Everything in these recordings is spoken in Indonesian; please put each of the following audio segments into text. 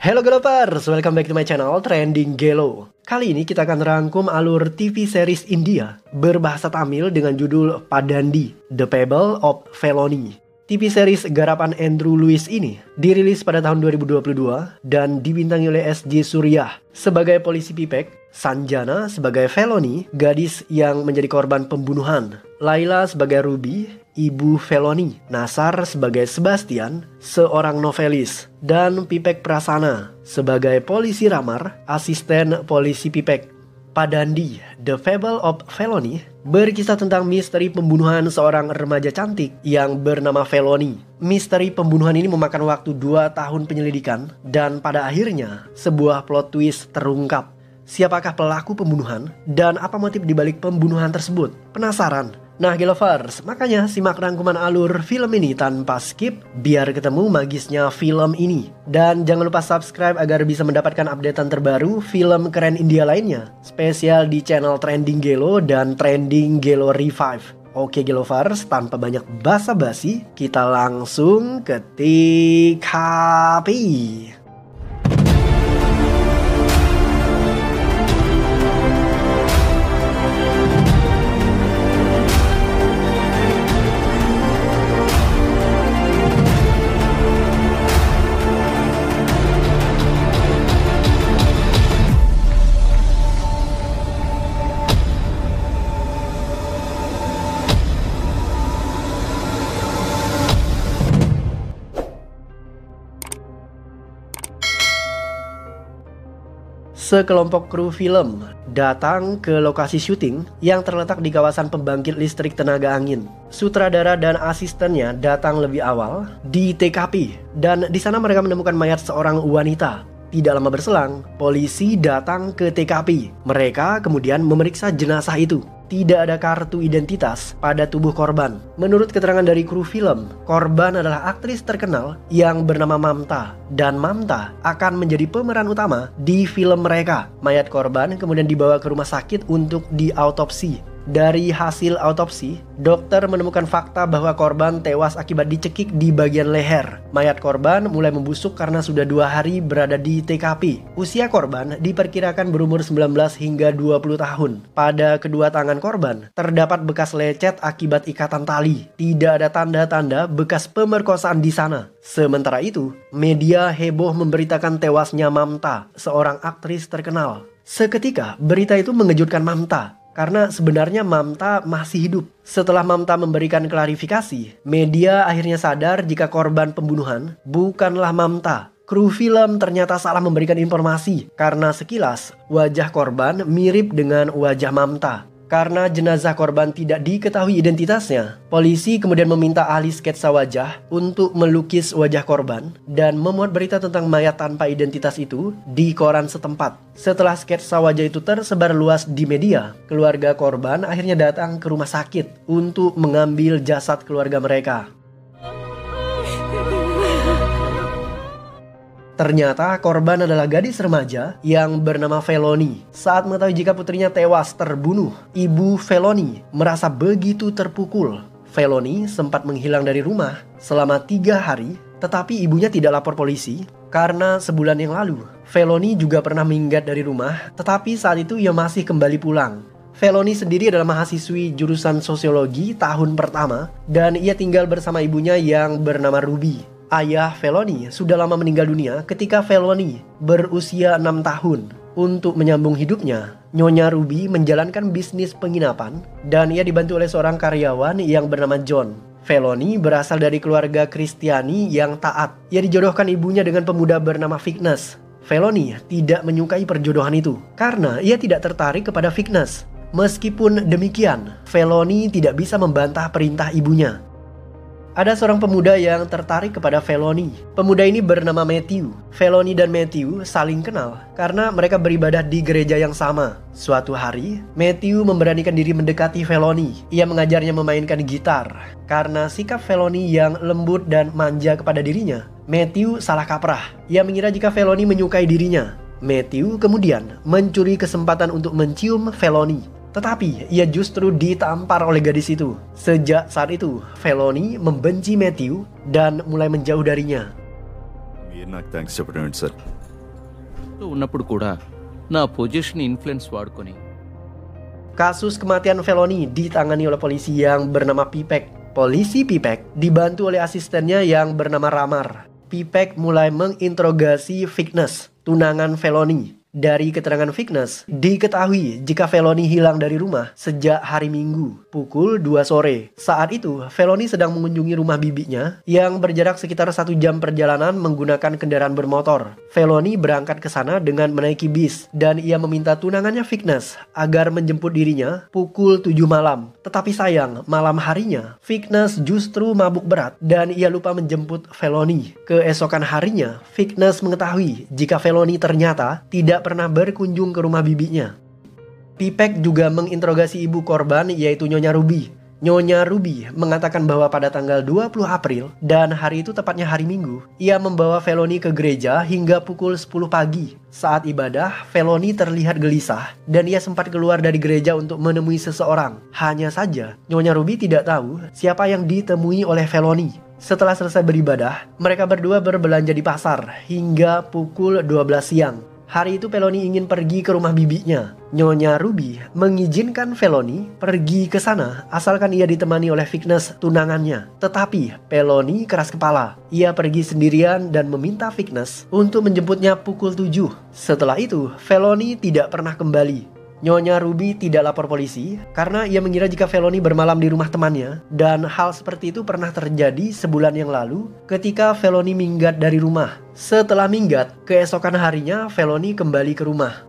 Hello Gelovers, welcome back to my channel Trending Gelo. Kali ini kita akan rangkum alur TV series India berbahasa Tamil dengan judul Padandi, The Fable of Felony. TV series garapan Andrew Lewis ini dirilis pada tahun 2022 dan dibintangi oleh S.J. Surya sebagai polisi Pipek, Sanjana sebagai Felony, gadis yang menjadi korban pembunuhan, Laila sebagai Ruby, ibu Felony, Nasar sebagai Sebastian, seorang novelis, dan Pipek Prasana sebagai polisi Ramar, asisten polisi Pipek. Padandi, The Fable of Felony, berkisah tentang misteri pembunuhan seorang remaja cantik yang bernama Felony. Misteri pembunuhan ini memakan waktu 2 tahun penyelidikan dan pada akhirnya sebuah plot twist terungkap. Siapakah pelaku pembunuhan dan apa motif dibalik pembunuhan tersebut? Penasaran? Nah Gelovers, makanya simak rangkuman alur film ini tanpa skip biar ketemu magisnya film ini. Dan jangan lupa subscribe agar bisa mendapatkan updatean terbaru film keren India lainnya, spesial di channel Trending Gelo dan Trending Gelo Revive. Oke Gelovers, tanpa banyak basa-basi, kita langsung ke TKP. Sekelompok kru film datang ke lokasi syuting yang terletak di kawasan pembangkit listrik tenaga angin. Sutradara dan asistennya datang lebih awal di TKP dan di sana mereka menemukan mayat seorang wanita. Tidak lama berselang, polisi datang ke TKP. Mereka kemudian memeriksa jenazah itu. Tidak ada kartu identitas pada tubuh korban. Menurut keterangan dari kru film, korban adalah aktris terkenal yang bernama Mamta. Dan Mamta akan menjadi pemeran utama di film mereka. Mayat korban kemudian dibawa ke rumah sakit untuk diautopsi. Dari hasil autopsi, dokter menemukan fakta bahwa korban tewas akibat dicekik di bagian leher. Mayat korban mulai membusuk karena sudah 2 hari berada di TKP. Usia korban diperkirakan berumur 19 hingga 20 tahun. Pada kedua tangan korban, terdapat bekas lecet akibat ikatan tali. Tidak ada tanda-tanda bekas pemerkosaan di sana. Sementara itu, media heboh memberitakan tewasnya Mamta, seorang aktris terkenal. Seketika, berita itu mengejutkan Mamta. Karena sebenarnya Mamta masih hidup. Setelah Mamta memberikan klarifikasi, media akhirnya sadar jika korban pembunuhan bukanlah Mamta. Kru film ternyata salah memberikan informasi karena sekilas wajah korban mirip dengan wajah Mamta. Karena jenazah korban tidak diketahui identitasnya, polisi kemudian meminta ahli sketsa wajah untuk melukis wajah korban dan memuat berita tentang mayat tanpa identitas itu di koran setempat. Setelah sketsa wajah itu tersebar luas di media, keluarga korban akhirnya datang ke rumah sakit untuk mengambil jasad keluarga mereka. Ternyata korban adalah gadis remaja yang bernama Felony. Saat mengetahui jika putrinya tewas terbunuh, ibu Felony merasa begitu terpukul. Felony sempat menghilang dari rumah selama 3 hari, tetapi ibunya tidak lapor polisi karena sebulan yang lalu Felony juga pernah minggat dari rumah, tetapi saat itu ia masih kembali pulang. Felony sendiri adalah mahasiswi jurusan sosiologi tahun pertama dan ia tinggal bersama ibunya yang bernama Ruby. Ayah Felony sudah lama meninggal dunia ketika Felony berusia 6 tahun. Untuk menyambung hidupnya, Nyonya Ruby menjalankan bisnis penginapan dan ia dibantu oleh seorang karyawan yang bernama John. Felony berasal dari keluarga Kristiani yang taat. Ia dijodohkan ibunya dengan pemuda bernama Vignes. Felony tidak menyukai perjodohan itu karena ia tidak tertarik kepada Vignes. Meskipun demikian, Felony tidak bisa membantah perintah ibunya. Ada seorang pemuda yang tertarik kepada Felony. Pemuda ini bernama Matthew. Felony dan Matthew saling kenal karena mereka beribadah di gereja yang sama. Suatu hari, Matthew memberanikan diri mendekati Felony. Ia mengajarnya memainkan gitar. Karena sikap Felony yang lembut dan manja kepada dirinya, Matthew salah kaprah. Ia mengira jika Felony menyukai dirinya. Matthew kemudian mencuri kesempatan untuk mencium Felony. Tetapi ia justru ditampar oleh gadis itu. Sejak saat itu, Felony membenci Matthew dan mulai menjauh darinya. Mir nak thanks చెప్పడం సార్ ఉన్నప్పుడు కూడా నా position influence వాడుకొని Kasus kematian Felony ditangani oleh polisi yang bernama Pipek. Polisi Pipek dibantu oleh asistennya yang bernama Ramar. Pipek mulai menginterogasi Vignes, tunangan Felony. Dari keterangan Vignes, diketahui jika Felony hilang dari rumah sejak hari Minggu, pukul 2 sore. Saat itu, Felony sedang mengunjungi rumah bibinya yang berjarak sekitar 1 jam perjalanan menggunakan kendaraan bermotor. Felony berangkat ke sana dengan menaiki bis dan ia meminta tunangannya Vignes agar menjemput dirinya pukul 7 malam. Tetapi sayang, malam harinya, Vignes justru mabuk berat dan ia lupa menjemput Felony. Keesokan harinya, Vignes mengetahui jika Felony ternyata tidak pernah berkunjung ke rumah bibinya. Pipek juga menginterogasi ibu korban yaitu Nyonya Ruby. Nyonya Ruby mengatakan bahwa pada tanggal 20 April dan hari itu tepatnya hari Minggu, ia membawa Felony ke gereja hingga pukul 10 pagi. Saat ibadah, Felony terlihat gelisah dan ia sempat keluar dari gereja untuk menemui seseorang. Hanya saja, Nyonya Ruby tidak tahu siapa yang ditemui oleh Felony. Setelah selesai beribadah, mereka berdua berbelanja di pasar hingga pukul 12 siang. Hari itu Felony ingin pergi ke rumah bibinya. Nyonya Ruby mengizinkan Felony pergi ke sana asalkan ia ditemani oleh Vignes, tunangannya. Tetapi Felony keras kepala. Ia pergi sendirian dan meminta Vignes untuk menjemputnya pukul 7. Setelah itu, Felony tidak pernah kembali. Nyonya Ruby tidak lapor polisi karena ia mengira jika Felony bermalam di rumah temannya, dan hal seperti itu pernah terjadi sebulan yang lalu ketika Felony minggat dari rumah. Setelah minggat, keesokan harinya Felony kembali ke rumah.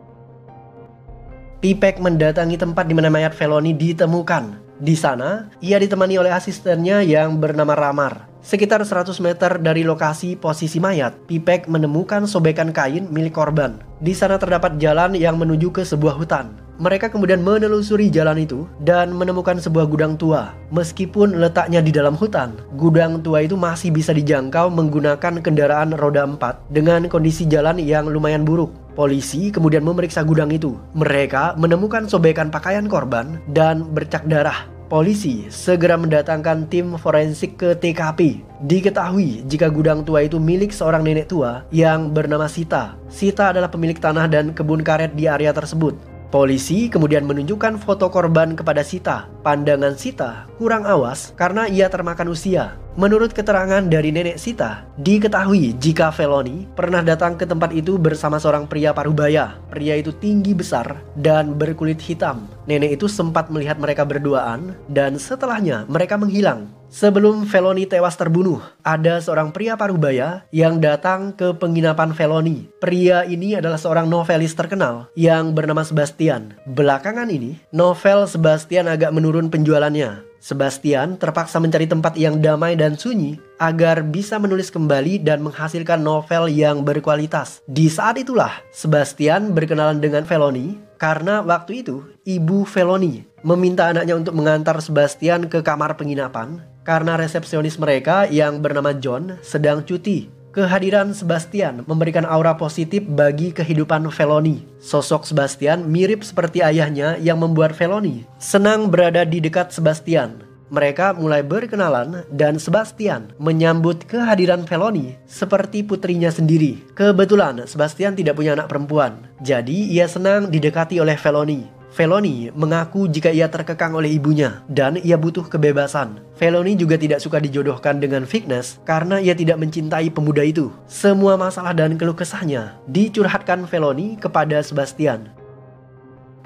Pipek mendatangi tempat di mana mayat Felony ditemukan. Di sana, ia ditemani oleh asistennya yang bernama Ramar. Sekitar 100 meter dari lokasi posisi mayat, Pipek menemukan sobekan kain milik korban. Di sana terdapat jalan yang menuju ke sebuah hutan. Mereka kemudian menelusuri jalan itu dan menemukan sebuah gudang tua. Meskipun letaknya di dalam hutan, gudang tua itu masih bisa dijangkau menggunakan kendaraan roda 4 dengan kondisi jalan yang lumayan buruk. Polisi kemudian memeriksa gudang itu. Mereka menemukan sobekan pakaian korban dan bercak darah. Polisi segera mendatangkan tim forensik ke TKP. Diketahui jika gudang tua itu milik seorang nenek tua yang bernama Sita. Sita adalah pemilik tanah dan kebun karet di area tersebut. Polisi kemudian menunjukkan foto korban kepada Sita. Pandangan Sita kurang awas karena ia termakan usia. Menurut keterangan dari nenek Sita, diketahui jika Felony pernah datang ke tempat itu bersama seorang pria parubaya. Pria itu tinggi besar dan berkulit hitam. Nenek itu sempat melihat mereka berduaan dan setelahnya mereka menghilang. Sebelum Felony tewas terbunuh, ada seorang pria parubaya yang datang ke penginapan Felony. Pria ini adalah seorang novelis terkenal yang bernama Sebastian. Belakangan ini, novel Sebastian agak menurun penjualannya. Sebastian terpaksa mencari tempat yang damai dan sunyi agar bisa menulis kembali dan menghasilkan novel yang berkualitas. Di saat itulah Sebastian berkenalan dengan Felony karena waktu itu ibu Felony meminta anaknya untuk mengantar Sebastian ke kamar penginapan karena resepsionis mereka yang bernama John sedang cuti. Kehadiran Sebastian memberikan aura positif bagi kehidupan Felony. Sosok Sebastian mirip seperti ayahnya yang membuat Felony senang berada di dekat Sebastian. Mereka mulai berkenalan dan Sebastian menyambut kehadiran Felony seperti putrinya sendiri. Kebetulan Sebastian tidak punya anak perempuan, jadi ia senang didekati oleh Felony. Felony mengaku jika ia terkekang oleh ibunya dan ia butuh kebebasan. Felony juga tidak suka dijodohkan dengan Vignes karena ia tidak mencintai pemuda itu. Semua masalah dan keluh kesahnya dicurhatkan Felony kepada Sebastian.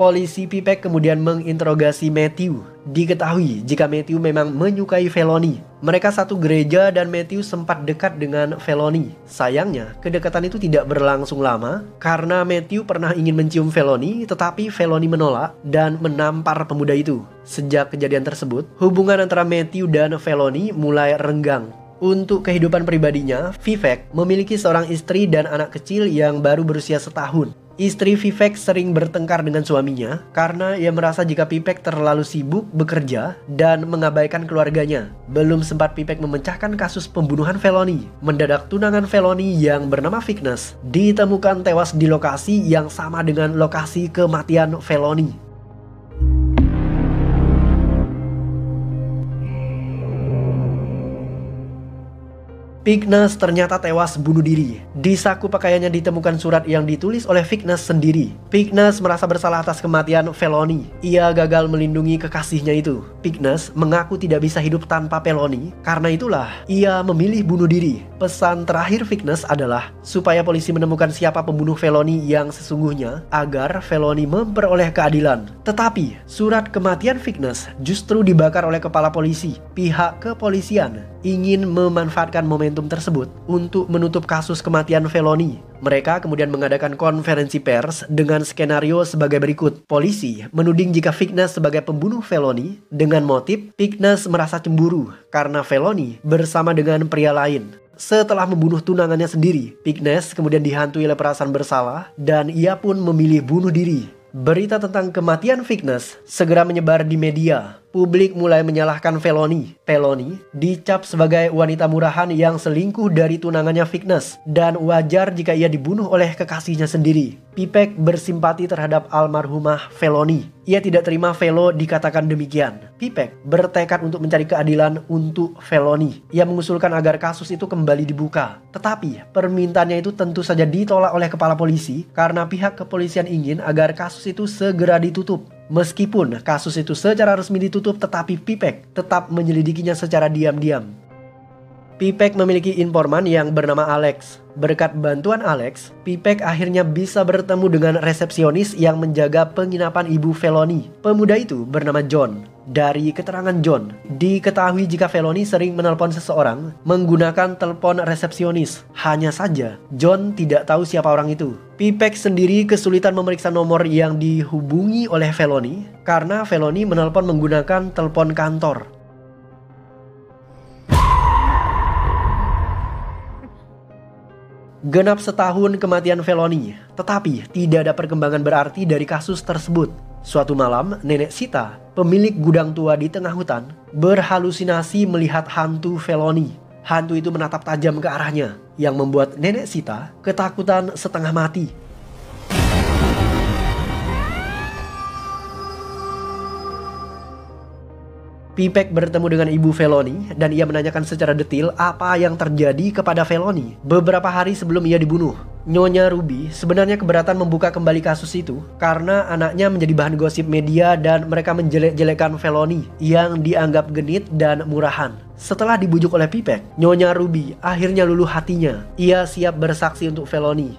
Polisi Pipek kemudian menginterogasi Matthew. Diketahui jika Matthew memang menyukai Felony. Mereka satu gereja dan Matthew sempat dekat dengan Felony. Sayangnya, kedekatan itu tidak berlangsung lama karena Matthew pernah ingin mencium Felony, tetapi Felony menolak dan menampar pemuda itu. Sejak kejadian tersebut, hubungan antara Matthew dan Felony mulai renggang. Untuk kehidupan pribadinya, Vivek memiliki seorang istri dan anak kecil yang baru berusia setahun. Istri Vivek sering bertengkar dengan suaminya karena ia merasa jika Pipek terlalu sibuk bekerja dan mengabaikan keluarganya. Belum sempat Pipek memecahkan kasus pembunuhan Felony, mendadak tunangan Felony yang bernama Vignes ditemukan tewas di lokasi yang sama dengan lokasi kematian Felony. Vignes ternyata tewas bunuh diri. Di saku pakaiannya ditemukan surat yang ditulis oleh Vignes sendiri. Vignes merasa bersalah atas kematian Felony. Ia gagal melindungi kekasihnya itu. Vignes mengaku tidak bisa hidup tanpa Felony. Karena itulah ia memilih bunuh diri. Pesan terakhir Vignes adalah supaya polisi menemukan siapa pembunuh Felony yang sesungguhnya agar Felony memperoleh keadilan. Tetapi surat kematian Vignes justru dibakar oleh kepala polisi. Pihak kepolisian ingin memanfaatkan momentum tersebut untuk menutup kasus kematian Felony. Mereka kemudian mengadakan konferensi pers dengan skenario sebagai berikut. Polisi menuding jika Vignes sebagai pembunuh Felony dengan motif Vignes merasa cemburu karena Felony bersama dengan pria lain. Setelah membunuh tunangannya sendiri, Vignes kemudian dihantui oleh perasaan bersalah dan ia pun memilih bunuh diri. Berita tentang kematian Vignes segera menyebar di media. Publik mulai menyalahkan Felony. Felony dicap sebagai wanita murahan yang selingkuh dari tunangannya Vignes dan wajar jika ia dibunuh oleh kekasihnya sendiri. Pipek bersimpati terhadap almarhumah Felony. Ia tidak terima Velo dikatakan demikian. Pipek bertekad untuk mencari keadilan untuk Felony. Ia mengusulkan agar kasus itu kembali dibuka. Tetapi permintaannya itu tentu saja ditolak oleh kepala polisi karena pihak kepolisian ingin agar kasus itu segera ditutup. Meskipun kasus itu secara resmi ditutup, tetapi Pipek tetap menyelidikinya secara diam-diam. Pipek memiliki informan yang bernama Alex. Berkat bantuan Alex, Pipek akhirnya bisa bertemu dengan resepsionis yang menjaga penginapan ibu Felony. Pemuda itu bernama John. Dari keterangan John, diketahui jika Felony sering menelpon seseorang menggunakan telepon resepsionis. Hanya saja, John tidak tahu siapa orang itu. Pipek sendiri kesulitan memeriksa nomor yang dihubungi oleh Felony karena Felony menelpon menggunakan telepon kantor. Genap setahun kematian Felony, tetapi tidak ada perkembangan berarti dari kasus tersebut. Suatu malam, Nenek Sita, pemilik gudang tua di tengah hutan, berhalusinasi melihat hantu Felony. Hantu itu menatap tajam ke arahnya, yang membuat Nenek Sita ketakutan setengah mati. Pipek bertemu dengan ibu Felony dan ia menanyakan secara detail apa yang terjadi kepada Felony beberapa hari sebelum ia dibunuh. Nyonya Ruby sebenarnya keberatan membuka kembali kasus itu karena anaknya menjadi bahan gosip media dan mereka menjelek-jelekan Felony yang dianggap genit dan murahan. Setelah dibujuk oleh Pipek, Nyonya Ruby akhirnya luluh hatinya. Ia siap bersaksi untuk Felony.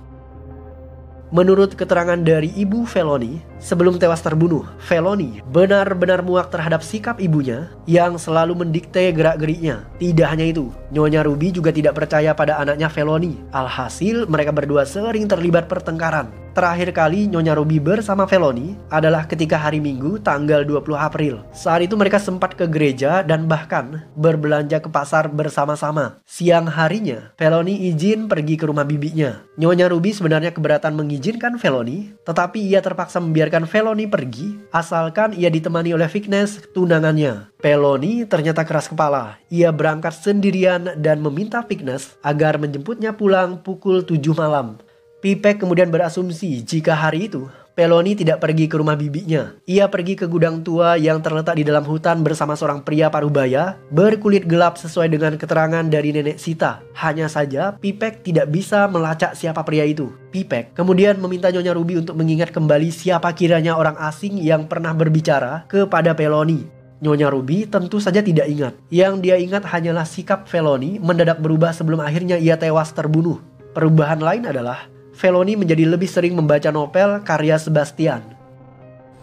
Menurut keterangan dari ibu Felony, sebelum tewas terbunuh, Felony benar-benar muak terhadap sikap ibunya yang selalu mendikte gerak-geriknya. Tidak hanya itu, Nyonya Ruby juga tidak percaya pada anaknya Felony. Alhasil, mereka berdua sering terlibat pertengkaran. Terakhir kali Nyonya Ruby bersama Felony adalah ketika hari Minggu tanggal 20 April. Saat itu mereka sempat ke gereja dan bahkan berbelanja ke pasar bersama-sama. Siang harinya, Felony izin pergi ke rumah bibinya. Nyonya Ruby sebenarnya keberatan mengizinkan Felony, tetapi ia terpaksa membiarkan Felony pergi asalkan ia ditemani oleh Vignes, tunangannya. Felony ternyata keras kepala. Ia berangkat sendirian dan meminta Vignes agar menjemputnya pulang pukul 7 malam. Pipek kemudian berasumsi jika hari itu Felony tidak pergi ke rumah bibinya. Ia pergi ke gudang tua yang terletak di dalam hutan bersama seorang pria parubaya berkulit gelap sesuai dengan keterangan dari Nenek Sita. Hanya saja Pipek tidak bisa melacak siapa pria itu. Pipek kemudian meminta Nyonya Ruby untuk mengingat kembali siapa kiranya orang asing yang pernah berbicara kepada Felony. Nyonya Ruby tentu saja tidak ingat. Yang dia ingat hanyalah sikap Felony mendadak berubah sebelum akhirnya ia tewas terbunuh. Perubahan lain adalah Felony menjadi lebih sering membaca novel karya Sebastian.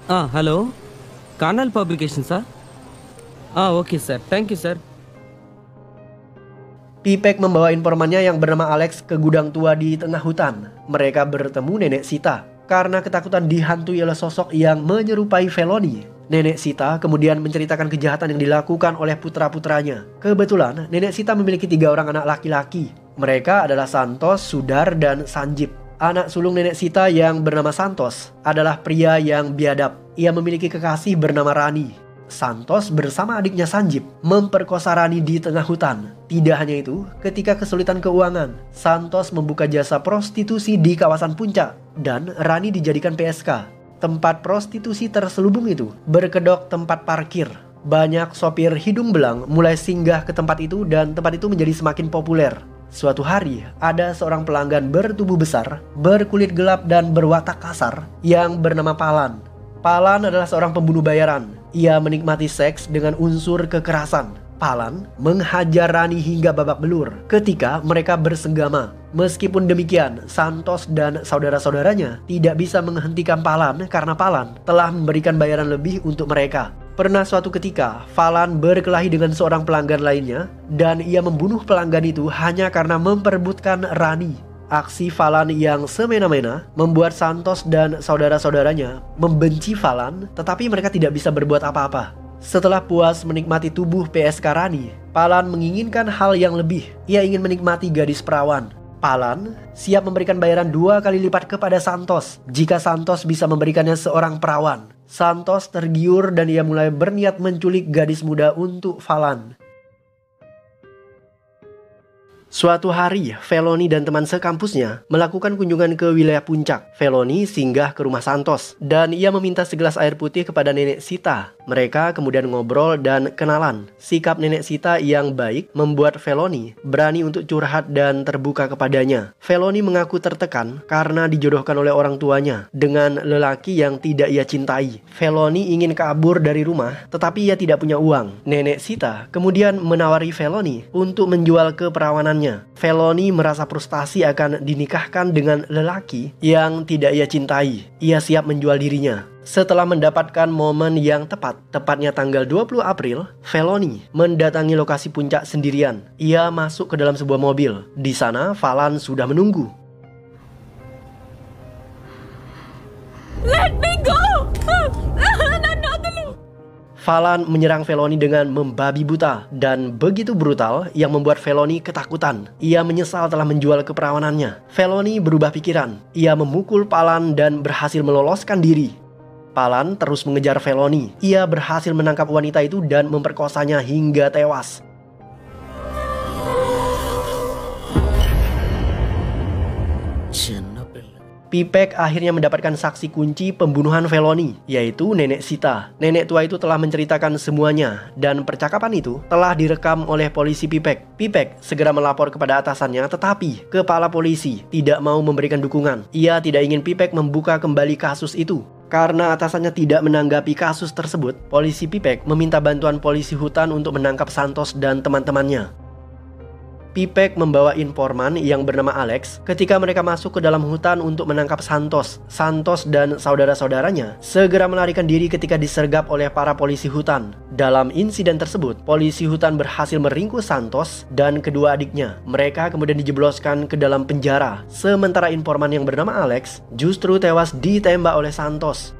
Halo, Kanal Publication, sir. Okay, sir. Thank you, sir. Pipek membawa informannya yang bernama Alex ke gudang tua di tengah hutan. Mereka bertemu Nenek Sita karena ketakutan dihantui oleh sosok yang menyerupai Felony. Nenek Sita kemudian menceritakan kejahatan yang dilakukan oleh putra-putranya. Kebetulan Nenek Sita memiliki 3 orang anak laki-laki. Mereka adalah Santos, Sudar, dan Sanjip. Anak sulung Nenek Sita yang bernama Santos adalah pria yang biadab. Ia memiliki kekasih bernama Rani. Santos bersama adiknya Sanjip memperkosa Rani di tengah hutan. Tidak hanya itu, ketika kesulitan keuangan, Santos membuka jasa prostitusi di kawasan puncak dan Rani dijadikan PSK. Tempat prostitusi terselubung itu berkedok tempat parkir. Banyak sopir hidung belang mulai singgah ke tempat itu dan tempat itu menjadi semakin populer. Suatu hari, ada seorang pelanggan bertubuh besar, berkulit gelap dan berwatak kasar yang bernama Palan. Palan adalah seorang pembunuh bayaran. Ia menikmati seks dengan unsur kekerasan. Palan menghajar Rani hingga babak belur ketika mereka bersenggama. Meskipun demikian, Santos dan saudara-saudaranya tidak bisa menghentikan Palan karena Palan telah memberikan bayaran lebih untuk mereka. Pernah suatu ketika, Falan berkelahi dengan seorang pelanggan lainnya dan ia membunuh pelanggan itu hanya karena memperebutkan Rani. Aksi Falan yang semena-mena membuat Santos dan saudara-saudaranya membenci Falan, tetapi mereka tidak bisa berbuat apa-apa. Setelah puas menikmati tubuh PSK Rani, Palan menginginkan hal yang lebih. Ia ingin menikmati gadis perawan. Palan siap memberikan bayaran 2 kali lipat kepada Santos jika Santos bisa memberikannya seorang perawan. Santos tergiur dan ia mulai berniat menculik gadis muda untuk Falan. Suatu hari, Felony dan teman sekampusnya melakukan kunjungan ke wilayah puncak. Felony singgah ke rumah Santos dan ia meminta segelas air putih kepada nenek Sita. Mereka kemudian ngobrol dan kenalan. Sikap nenek Sita yang baik membuat Felony berani untuk curhat dan terbuka kepadanya. Felony mengaku tertekan karena dijodohkan oleh orang tuanya dengan lelaki yang tidak ia cintai. Felony ingin kabur dari rumah tetapi ia tidak punya uang. Nenek Sita kemudian menawari Felony untuk menjual keperawanannya. Felony merasa frustasi akan dinikahkan dengan lelaki yang tidak ia cintai. Ia siap menjual dirinya. Setelah mendapatkan momen yang tepat, tepatnya tanggal 20 April, Felony mendatangi lokasi puncak sendirian. Ia masuk ke dalam sebuah mobil. Di sana, Falan sudah menunggu. Let me go! Falan menyerang Felony dengan membabi buta dan begitu brutal yang membuat Felony ketakutan. Ia menyesal telah menjual keperawanannya. Felony berubah pikiran. Ia memukul Palan dan berhasil meloloskan diri. Palan terus mengejar Felony. Ia berhasil menangkap wanita itu dan memperkosanya hingga tewas. Pipek akhirnya mendapatkan saksi kunci pembunuhan Felony, yaitu Nenek Sita. Nenek tua itu telah menceritakan semuanya, dan percakapan itu telah direkam oleh polisi Pipek. Pipek segera melapor kepada atasannya, tetapi kepala polisi tidak mau memberikan dukungan. Ia tidak ingin Pipek membuka kembali kasus itu. Karena atasannya tidak menanggapi kasus tersebut, polisi Pipek meminta bantuan polisi hutan untuk menangkap Santos dan teman-temannya. Pipek membawa informan yang bernama Alex ketika mereka masuk ke dalam hutan untuk menangkap Santos. Santos dan saudara-saudaranya segera melarikan diri ketika disergap oleh para polisi hutan. Dalam insiden tersebut, polisi hutan berhasil meringkus Santos dan kedua adiknya. Mereka kemudian dijebloskan ke dalam penjara. Sementara informan yang bernama Alex justru tewas ditembak oleh Santos.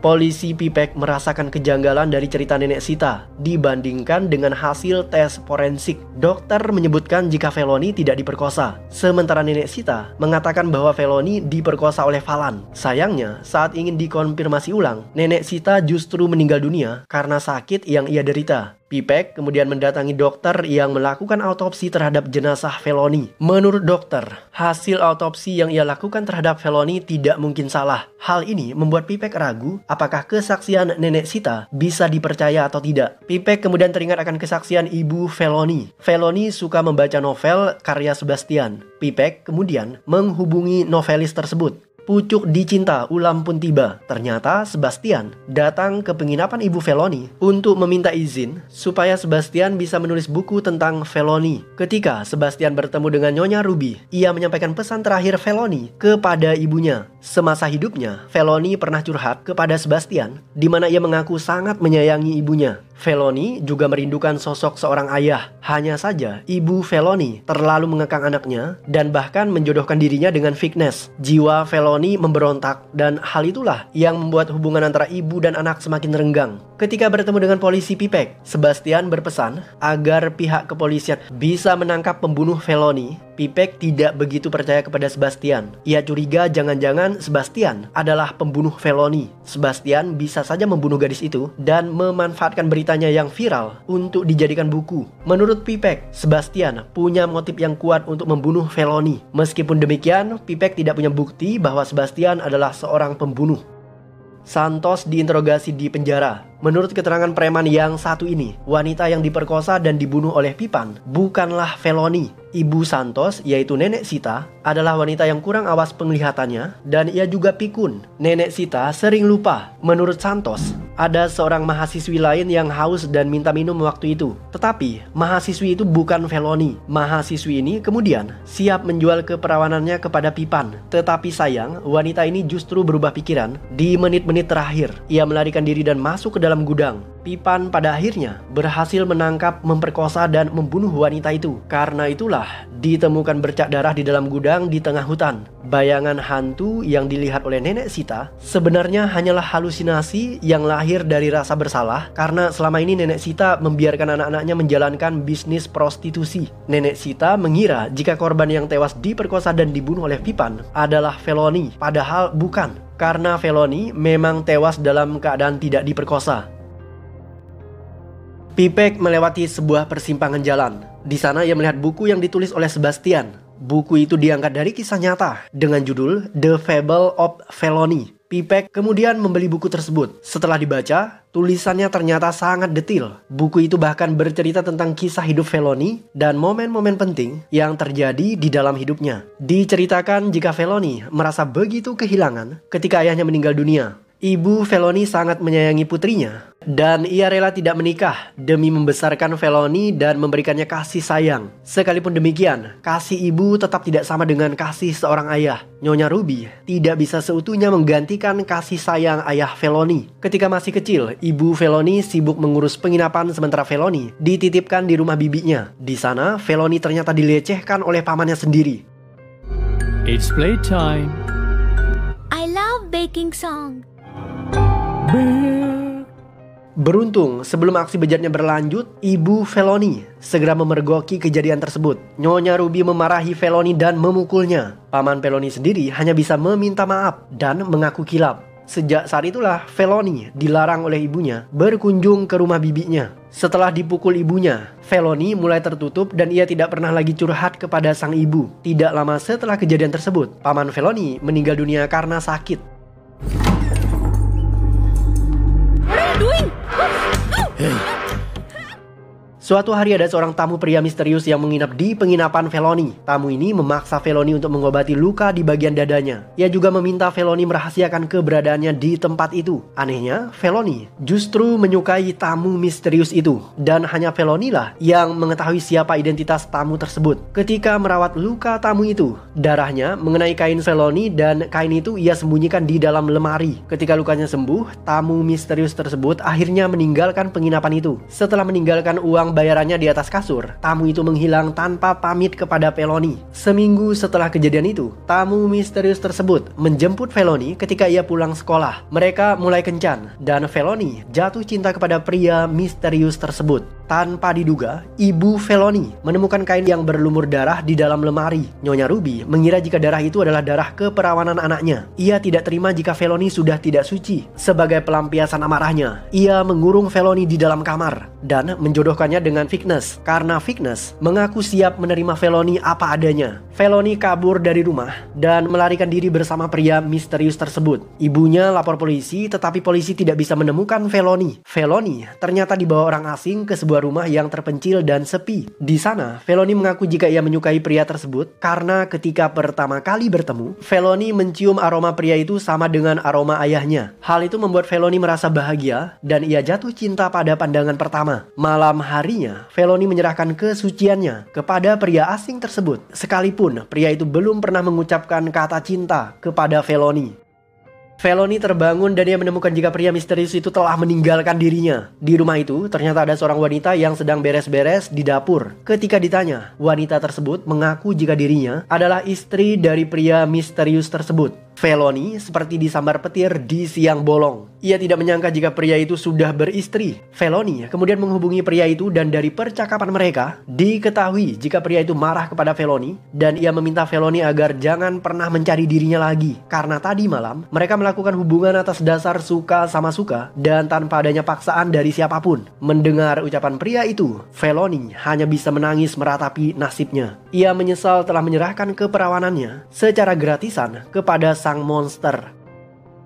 Polisi Pipek merasakan kejanggalan dari cerita Nenek Sita dibandingkan dengan hasil tes forensik. Dokter menyebutkan jika Felony tidak diperkosa, sementara Nenek Sita mengatakan bahwa Felony diperkosa oleh Falan. Sayangnya, saat ingin dikonfirmasi ulang, Nenek Sita justru meninggal dunia karena sakit yang ia derita. Pipek kemudian mendatangi dokter yang melakukan autopsi terhadap jenazah Felony. Menurut dokter, hasil autopsi yang ia lakukan terhadap Felony tidak mungkin salah. Hal ini membuat Pipek ragu apakah kesaksian Nenek Sita bisa dipercaya atau tidak. Pipek kemudian teringat akan kesaksian ibu Felony. Felony suka membaca novel karya Sebastian. Pipek kemudian menghubungi novelis tersebut. Pucuk dicinta ulam pun tiba. Ternyata Sebastian datang ke penginapan ibu Felony untuk meminta izin supaya Sebastian bisa menulis buku tentang Felony. Ketika Sebastian bertemu dengan Nyonya Ruby, ia menyampaikan pesan terakhir Felony kepada ibunya. Semasa hidupnya, Felony pernah curhat kepada Sebastian, di mana ia mengaku sangat menyayangi ibunya. Felony juga merindukan sosok seorang ayah. Hanya saja, ibu Felony terlalu mengekang anaknya dan bahkan menjodohkan dirinya dengan Vignes. Jiwa Felony memberontak dan hal itulah yang membuat hubungan antara ibu dan anak semakin renggang. Ketika bertemu dengan polisi Pipek, Sebastian berpesan agar pihak kepolisian bisa menangkap pembunuh Felony. Pipek tidak begitu percaya kepada Sebastian. Ia curiga jangan-jangan Sebastian adalah pembunuh Felony. Sebastian bisa saja membunuh gadis itu dan memanfaatkan beritanya yang viral untuk dijadikan buku. Menurut Pipek, Sebastian punya motif yang kuat untuk membunuh Felony. Meskipun demikian, Pipek tidak punya bukti bahwa Sebastian adalah seorang pembunuh. Santos diinterogasi di penjara. Menurut keterangan preman yang satu ini, wanita yang diperkosa dan dibunuh oleh Pipan bukanlah Felony. Ibu Santos, yaitu Nenek Sita, adalah wanita yang kurang awas penglihatannya dan ia juga pikun. Nenek Sita sering lupa. Menurut Santos, ada seorang mahasiswi lain yang haus dan minta minum waktu itu. Tetapi, mahasiswi itu bukan Felony. Mahasiswi ini kemudian siap menjual keperawanannya kepada Pipan. Tetapi sayang, wanita ini justru berubah pikiran di menit-menit terakhir. Ia melarikan diri dan masuk ke dalam gudang. Pipan pada akhirnya berhasil menangkap, memperkosa, dan membunuh wanita itu. Karena itulah ditemukan bercak darah di dalam gudang di tengah hutan. Bayangan hantu yang dilihat oleh Nenek Sita sebenarnya hanyalah halusinasi yang lahir dari rasa bersalah karena selama ini Nenek Sita membiarkan anak-anaknya menjalankan bisnis prostitusi. Nenek Sita mengira jika korban yang tewas diperkosa dan dibunuh oleh Pipan adalah Felony, padahal bukan. Karena Felony memang tewas dalam keadaan tidak diperkosa. Pipek melewati sebuah persimpangan jalan. Di sana ia melihat buku yang ditulis oleh Sebastian. Buku itu diangkat dari kisah nyata dengan judul The Fable of Felony. Pipek kemudian membeli buku tersebut. Setelah dibaca, tulisannya ternyata sangat detail. Buku itu bahkan bercerita tentang kisah hidup Felony dan momen-momen penting yang terjadi di dalam hidupnya. Diceritakan jika Felony merasa begitu kehilangan ketika ayahnya meninggal dunia. Ibu Felony sangat menyayangi putrinya dan ia rela tidak menikah demi membesarkan Felony dan memberikannya kasih sayang. Sekalipun demikian, kasih ibu tetap tidak sama dengan kasih seorang ayah. Nyonya Ruby tidak bisa seutuhnya menggantikan kasih sayang ayah Felony. Ketika masih kecil, ibu Felony sibuk mengurus penginapan sementara Felony dititipkan di rumah bibinya. Di sana, Felony ternyata dilecehkan oleh pamannya sendiri. It's playtime. I love baking song. Beruntung, sebelum aksi bejatnya berlanjut, ibu Felony segera memergoki kejadian tersebut. Nyonya Ruby memarahi Felony dan memukulnya. Paman Felony sendiri hanya bisa meminta maaf dan mengaku kilap. Sejak saat itulah Felony dilarang oleh ibunya berkunjung ke rumah bibinya. Setelah dipukul ibunya, Felony mulai tertutup dan ia tidak pernah lagi curhat kepada sang ibu. Tidak lama setelah kejadian tersebut, paman Felony meninggal dunia karena sakit. Suatu hari ada seorang tamu pria misterius yang menginap di penginapan Felony. Tamu ini memaksa Felony untuk mengobati luka di bagian dadanya. Ia juga meminta Felony merahasiakan keberadaannya di tempat itu. Anehnya, Felony justru menyukai tamu misterius itu. Dan hanya Felony lah yang mengetahui siapa identitas tamu tersebut. Ketika merawat luka tamu itu, darahnya mengenai kain Felony dan kain itu ia sembunyikan di dalam lemari. Ketika lukanya sembuh, tamu misterius tersebut akhirnya meninggalkan penginapan itu. Setelah meninggalkan uang bayarannya di atas kasur, tamu itu menghilang tanpa pamit kepada Felony. Seminggu setelah kejadian itu, tamu misterius tersebut menjemput Felony ketika ia pulang sekolah. Mereka mulai kencan dan Felony jatuh cinta kepada pria misterius tersebut. Tanpa diduga, ibu Felony menemukan kain yang berlumur darah di dalam lemari. Nyonya Ruby mengira jika darah itu adalah darah keperawanan anaknya. Ia tidak terima jika Felony sudah tidak suci. Sebagai pelampiasan amarahnya, ia mengurung Felony di dalam kamar dan menjodohkannya dengan Vignes. Karena Vignes mengaku siap menerima Felony apa adanya. Felony kabur dari rumah dan melarikan diri bersama pria misterius tersebut. Ibunya lapor polisi, tetapi polisi tidak bisa menemukan Felony. Felony ternyata dibawa orang asing ke sebuah rumah yang terpencil dan sepi. Di sana, Felony mengaku jika ia menyukai pria tersebut karena ketika pertama kali bertemu, Felony mencium aroma pria itu sama dengan aroma ayahnya. Hal itu membuat Felony merasa bahagia dan ia jatuh cinta pada pandangan pertama. Malam harinya, Felony menyerahkan kesuciannya kepada pria asing tersebut, sekalipun pria itu belum pernah mengucapkan kata cinta kepada Felony. Felony terbangun dan ia menemukan jika pria misterius itu telah meninggalkan dirinya. Di rumah itu, ternyata ada seorang wanita yang sedang beres-beres di dapur. Ketika ditanya, wanita tersebut mengaku jika dirinya adalah istri dari pria misterius tersebut. Felony seperti disambar petir di siang bolong. Ia tidak menyangka jika pria itu sudah beristri. Felony kemudian menghubungi pria itu dan dari percakapan mereka diketahui jika pria itu marah kepada Felony dan ia meminta Felony agar jangan pernah mencari dirinya lagi karena tadi malam mereka melakukan hubungan atas dasar suka sama suka dan tanpa adanya paksaan dari siapapun. Mendengar ucapan pria itu, Felony hanya bisa menangis meratapi nasibnya. Ia menyesal telah menyerahkan keperawanannya secara gratisan kepada sang monster.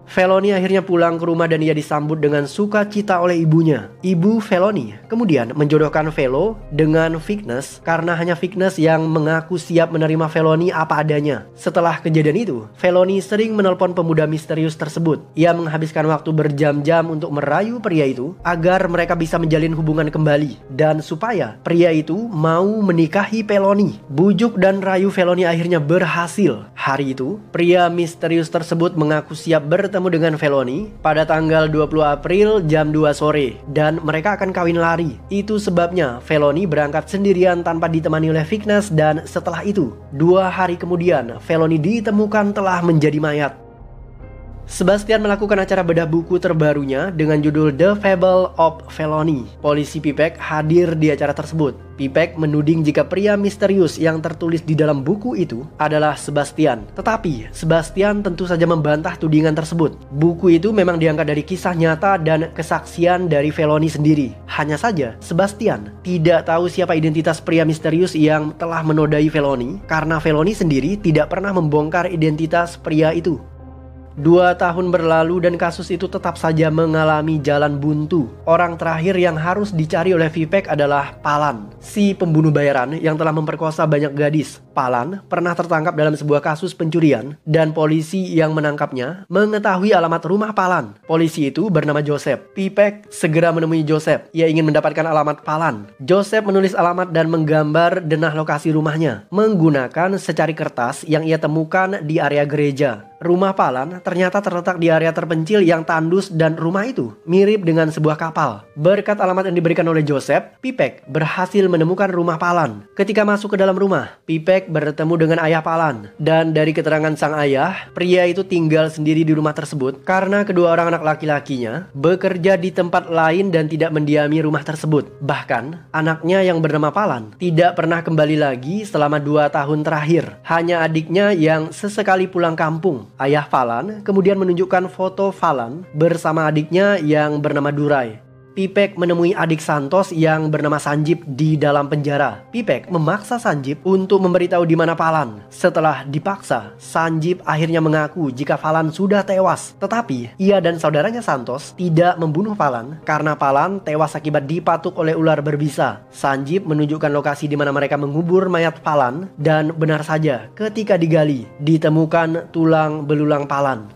Felony akhirnya pulang ke rumah dan ia disambut dengan sukacita oleh ibunya. Ibu Felony kemudian menjodohkan Velo dengan Vignes karena hanya Vignes yang mengaku siap menerima Felony apa adanya. Setelah kejadian itu, Felony sering menelpon pemuda misterius tersebut. Ia menghabiskan waktu berjam-jam untuk merayu pria itu agar mereka bisa menjalin hubungan kembali dan supaya pria itu mau menikahi Felony. Bujuk dan rayu Felony akhirnya berhasil. Hari itu, pria misterius tersebut mengaku siap bertemu dengan Felony pada tanggal 20 April jam 2 sore dan mereka akan kawin lari. Itu sebabnya Felony berangkat sendirian tanpa ditemani oleh Vignes dan setelah itu 2 hari kemudian Felony ditemukan telah menjadi mayat. Sebastian melakukan acara bedah buku terbarunya dengan judul The Fable of Felony. Polisi Pipek hadir di acara tersebut. Pipek menuding jika pria misterius yang tertulis di dalam buku itu adalah Sebastian. Tetapi Sebastian tentu saja membantah tudingan tersebut. Buku itu memang diangkat dari kisah nyata dan kesaksian dari Felony sendiri. Hanya saja Sebastian tidak tahu siapa identitas pria misterius yang telah menodai Felony karena Felony sendiri tidak pernah membongkar identitas pria itu. 2 tahun berlalu dan kasus itu tetap saja mengalami jalan buntu. Orang terakhir yang harus dicari oleh Vipek adalah Palan, si pembunuh bayaran yang telah memperkosa banyak gadis. Palan pernah tertangkap dalam sebuah kasus pencurian dan polisi yang menangkapnya mengetahui alamat rumah Palan. Polisi itu bernama Joseph. Vipek segera menemui Joseph. Ia ingin mendapatkan alamat Palan. Joseph menulis alamat dan menggambar denah lokasi rumahnya menggunakan secari kertas yang ia temukan di area gereja. Rumah Palan ternyata terletak di area terpencil yang tandus dan rumah itu mirip dengan sebuah kapal. Berkat alamat yang diberikan oleh Joseph, Pipek berhasil menemukan rumah Palan. Ketika masuk ke dalam rumah, Pipek bertemu dengan ayah Palan. Dan dari keterangan sang ayah, pria itu tinggal sendiri di rumah tersebut karena kedua orang anak laki-lakinya bekerja di tempat lain dan tidak mendiami rumah tersebut. Bahkan, anaknya yang bernama Palan tidak pernah kembali lagi selama 2 tahun terakhir. Hanya adiknya yang sesekali pulang kampung. Ayah Falan kemudian menunjukkan foto Falan bersama adiknya yang bernama Durai. Pipek menemui adik Santos yang bernama Sanjip di dalam penjara. Pipek memaksa Sanjip untuk memberitahu di mana Falan. Setelah dipaksa, Sanjip akhirnya mengaku jika Falan sudah tewas. Tetapi ia dan saudaranya Santos tidak membunuh Falan karena Falan tewas akibat dipatuk oleh ular berbisa. Sanjip menunjukkan lokasi di mana mereka mengubur mayat Falan dan benar saja ketika digali ditemukan tulang belulang Falan.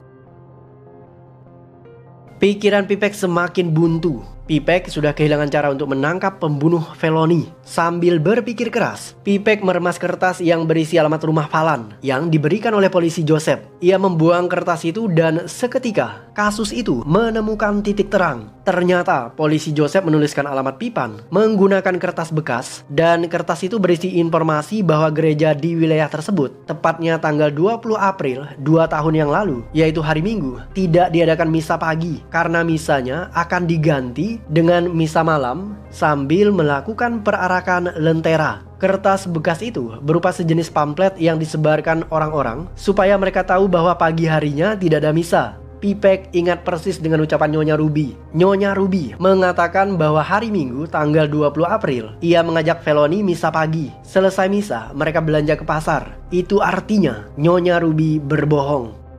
Pikiran Pipek semakin buntu. Pipek sudah kehilangan cara untuk menangkap pembunuh Felony. Sambil berpikir keras, Pipek meremas kertas yang berisi alamat rumah Falan yang diberikan oleh polisi Joseph. Ia membuang kertas itu dan seketika kasus itu menemukan titik terang. Ternyata polisi Joseph menuliskan alamat Pipan menggunakan kertas bekas dan kertas itu berisi informasi bahwa gereja di wilayah tersebut tepatnya tanggal 20 April 2 tahun yang lalu, yaitu hari Minggu, tidak diadakan misa pagi karena misanya akan diganti dengan misa malam sambil melakukan perarakan lentera. Kertas bekas itu berupa sejenis pamflet yang disebarkan orang-orang supaya mereka tahu bahwa pagi harinya tidak ada misa. Pipek ingat persis dengan ucapan Nyonya Ruby. Nyonya Ruby mengatakan bahwa hari Minggu tanggal 20 April ia mengajak Felony misa pagi. Selesai misa, mereka belanja ke pasar. Itu artinya Nyonya Ruby berbohong.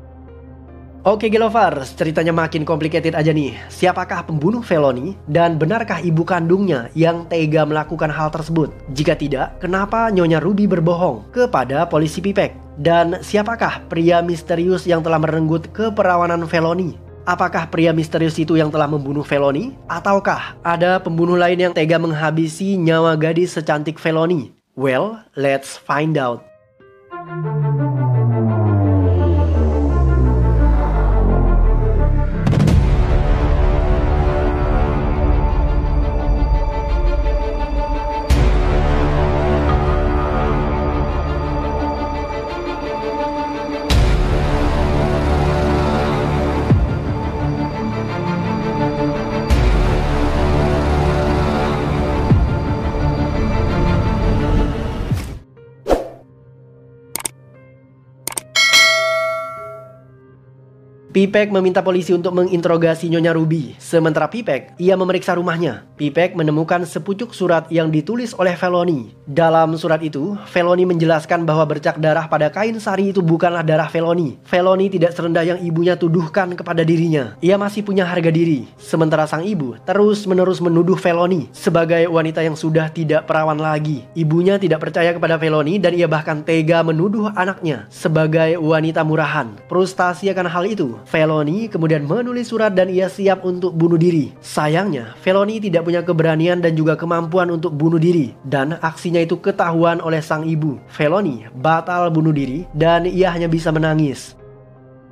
Oke Gelovers, ceritanya makin complicated aja nih. Siapakah pembunuh Felony dan benarkah ibu kandungnya yang tega melakukan hal tersebut? Jika tidak, kenapa Nyonya Ruby berbohong kepada polisi Pipek? Dan siapakah pria misterius yang telah merenggut keperawanan Felony? Apakah pria misterius itu yang telah membunuh Felony? Ataukah ada pembunuh lain yang tega menghabisi nyawa gadis secantik Felony? Well, let's find out. Pipek meminta polisi untuk menginterogasi Nyonya Ruby. Sementara Pipek, ia memeriksa rumahnya. Pipek menemukan sepucuk surat yang ditulis oleh Felony. Dalam surat itu, Felony menjelaskan bahwa bercak darah pada kain sari itu bukanlah darah Felony. Felony tidak serendah yang ibunya tuduhkan kepada dirinya. Ia masih punya harga diri. Sementara sang ibu terus-menerus menuduh Felony sebagai wanita yang sudah tidak perawan lagi. Ibunya tidak percaya kepada Felony dan ia bahkan tega menuduh anaknya sebagai wanita murahan. Frustasi akan hal itu, Felony kemudian menulis surat dan ia siap untuk bunuh diri. Sayangnya, Felony tidak punya keberanian dan juga kemampuan untuk bunuh diri, dan aksinya itu ketahuan oleh sang ibu. Felony batal bunuh diri dan ia hanya bisa menangis.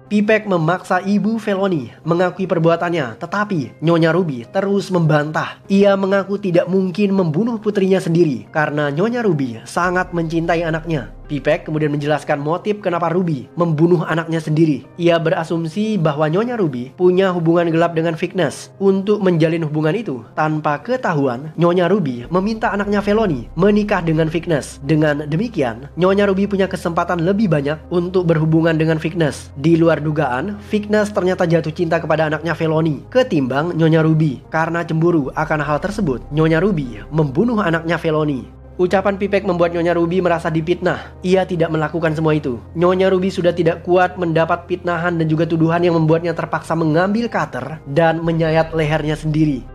Pipek memaksa ibu Felony mengakui perbuatannya, tetapi Nyonya Ruby terus membantah. Ia mengaku tidak mungkin membunuh putrinya sendiri karena Nyonya Ruby sangat mencintai anaknya. Pipek kemudian menjelaskan motif kenapa Ruby membunuh anaknya sendiri. Ia berasumsi bahwa Nyonya Ruby punya hubungan gelap dengan Vignes. Untuk menjalin hubungan itu tanpa ketahuan, Nyonya Ruby meminta anaknya Felony menikah dengan Vignes. Dengan demikian, Nyonya Ruby punya kesempatan lebih banyak untuk berhubungan dengan Vignes. Di luar dugaan, Vignes ternyata jatuh cinta kepada anaknya Felony ketimbang Nyonya Ruby. Karena cemburu akan hal tersebut, Nyonya Ruby membunuh anaknya Felony. Ucapan Pipek membuat Nyonya Ruby merasa dipitnah. Ia tidak melakukan semua itu. Nyonya Ruby sudah tidak kuat mendapat pitnahan dan juga tuduhan yang membuatnya terpaksa mengambil cutter dan menyayat lehernya sendiri.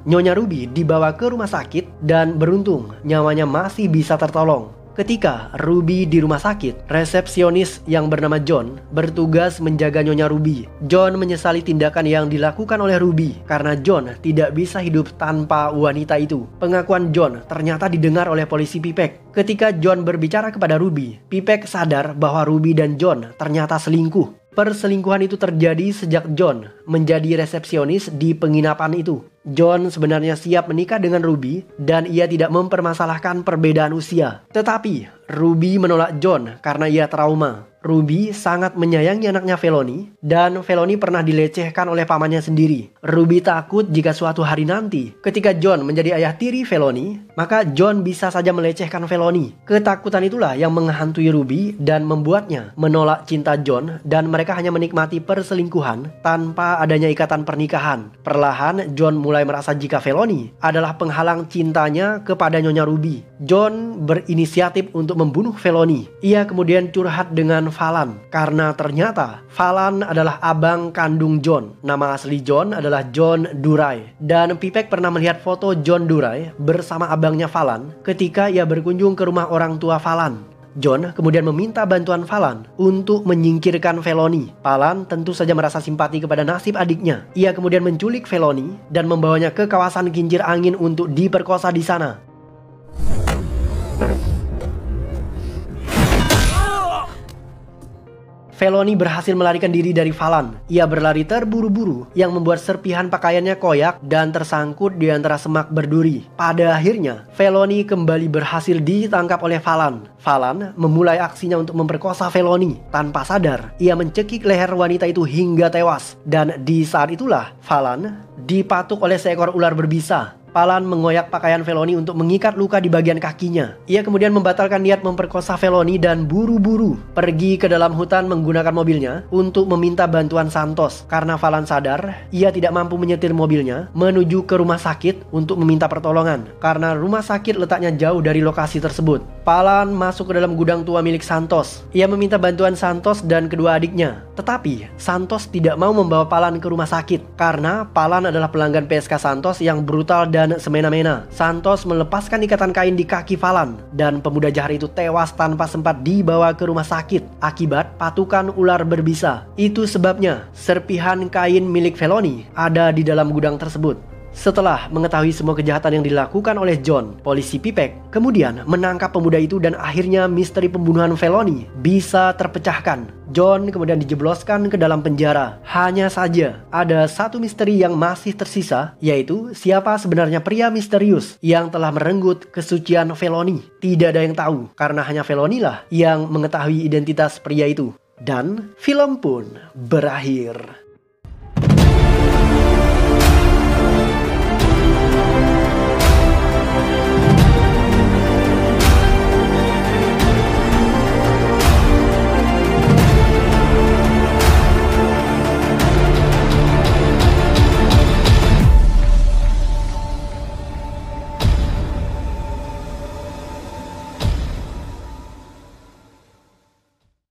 Nyonya Ruby dibawa ke rumah sakit dan beruntung nyawanya masih bisa tertolong. Ketika Ruby di rumah sakit, resepsionis yang bernama John bertugas menjaga Nyonya Ruby. John menyesali tindakan yang dilakukan oleh Ruby karena John tidak bisa hidup tanpa wanita itu. Pengakuan John ternyata didengar oleh polisi Pipek. Ketika John berbicara kepada Ruby, Pipek sadar bahwa Ruby dan John ternyata selingkuh. Perselingkuhan itu terjadi sejak John menjadi resepsionis di penginapan itu. John sebenarnya siap menikah dengan Ruby dan ia tidak mempermasalahkan perbedaan usia. Tetapi Ruby menolak John karena ia trauma. Ruby sangat menyayangi anaknya Felony dan Felony pernah dilecehkan oleh pamannya sendiri. Ruby takut jika suatu hari nanti ketika John menjadi ayah tiri Felony, maka John bisa saja melecehkan Felony. Ketakutan itulah yang menghantui Ruby dan membuatnya menolak cinta John dan mereka hanya menikmati perselingkuhan tanpa adanya ikatan pernikahan. Perlahan John mulai merasa jika Felony adalah penghalang cintanya kepada Nyonya Ruby. John berinisiatif untuk membunuh Felony. Ia kemudian curhat dengan Falan karena ternyata Falan adalah abang kandung John. Nama asli John adalah John Duray dan Pipek pernah melihat foto John Duray bersama abangnya Falan ketika ia berkunjung ke rumah orang tua Falan. John kemudian meminta bantuan Falan untuk menyingkirkan Felony. Falan tentu saja merasa simpati kepada nasib adiknya. Ia kemudian menculik Felony dan membawanya ke kawasan kincir angin untuk diperkosa di sana. Felony berhasil melarikan diri dari Falan. Ia berlari terburu-buru yang membuat serpihan pakaiannya koyak dan tersangkut di antara semak berduri. Pada akhirnya, Felony kembali berhasil ditangkap oleh Falan. Falan memulai aksinya untuk memperkosa Felony. Tanpa sadar, ia mencekik leher wanita itu hingga tewas. Dan di saat itulah, Falan dipatuk oleh seekor ular berbisa. Falan mengoyak pakaian Felony untuk mengikat luka di bagian kakinya. Ia kemudian membatalkan niat memperkosa Felony dan buru-buru pergi ke dalam hutan menggunakan mobilnya untuk meminta bantuan Santos. Karena Falan sadar ia tidak mampu menyetir mobilnya menuju ke rumah sakit untuk meminta pertolongan. Karena rumah sakit letaknya jauh dari lokasi tersebut. Falan masuk ke dalam gudang tua milik Santos. Ia meminta bantuan Santos dan kedua adiknya. Tetapi Santos tidak mau membawa Falan ke rumah sakit karena Falan adalah pelanggan PSK Santos yang brutal dan semena-mena. Santos melepaskan ikatan kain di kaki Falan dan pemuda jahat itu tewas tanpa sempat dibawa ke rumah sakit akibat patukan ular berbisa. Itu sebabnya serpihan kain milik Felony ada di dalam gudang tersebut. Setelah mengetahui semua kejahatan yang dilakukan oleh John, polisi Pipek kemudian menangkap pemuda itu dan akhirnya misteri pembunuhan Felony bisa terpecahkan. John kemudian dijebloskan ke dalam penjara. Hanya saja ada satu misteri yang masih tersisa, yaitu siapa sebenarnya pria misterius yang telah merenggut kesucian Felony. Tidak ada yang tahu karena hanya Felony lah yang mengetahui identitas pria itu. Dan film pun berakhir.